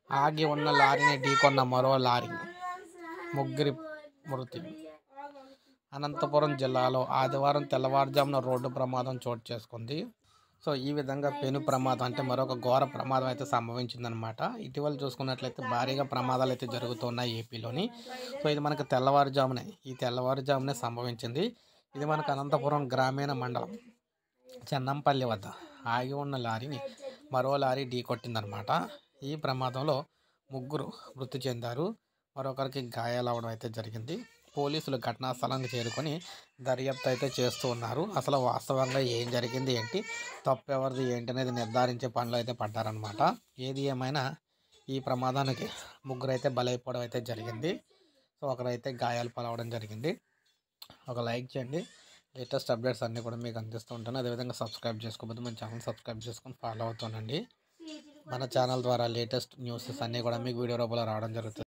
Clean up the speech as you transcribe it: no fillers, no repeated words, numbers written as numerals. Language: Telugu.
ఆగి ఉన్న లారీని ఢీకొన్న మరో లారీ, ముగ్గురి మృతి. అనంతపురం జిల్లాలో ఆదివారం తెల్లవారుజామున రోడ్డు ప్రమాదం చోటు చేసుకుంది. సో ఈ విధంగా పెను ప్రమాదం అంటే మరొక ఘోర ప్రమాదం అయితే సంభవించిందనమాట. ఇటీవల చూసుకున్నట్లయితే భారీగా ప్రమాదాలు అయితే జరుగుతున్నాయి ఏపీలోని. సో ఇది మనకు తెల్లవారుజామునే సంభవించింది. ఇది మనకు అనంతపురం గ్రామీణ మండలం చెన్నంపల్లి వద్ద ఆగి ఉన్న లారీని మరో లారీ ఢీకొట్టిందనమాట. ఈ ప్రమాదంలో ముగ్గురు మృతి చెందారు, మరొకరికి గాయాలవడం అయితే జరిగింది. పోలీసులు ఘటనా స్థలానికి చేరుకొని దర్యాప్తు అయితే చేస్తూ ఉన్నారు. అసలు వాస్తవంగా ఏం జరిగింది ఏంటి, తప్పు ఎవరిది ఏంటి అనేది నిర్ధారించే పనిలో అయితే పడ్డారనమాట. ఏది ఏమైనా ఈ ప్రమాదానికి ముగ్గురు అయితే బలైపోవడం అయితే జరిగింది. సో ఒకరైతే గాయాలు పాలవడం జరిగింది. ఒక లైక్ చేయండి. లేటెస్ట్ అప్డేట్స్ అన్నీ కూడా మీకు అందిస్తూ ఉంటాను. అదేవిధంగా సబ్స్క్రైబ్ చేసుకోకపోతే మన ఛానల్ సబ్స్క్రైబ్ చేసుకొని ఫాలో అవుతానండి. మన ఛానల్ ద్వారా లేటెస్ట్ న్యూసెస్ అన్నీ కూడా మీకు వీడియో రూపంలో రావడం జరుగుతుంది.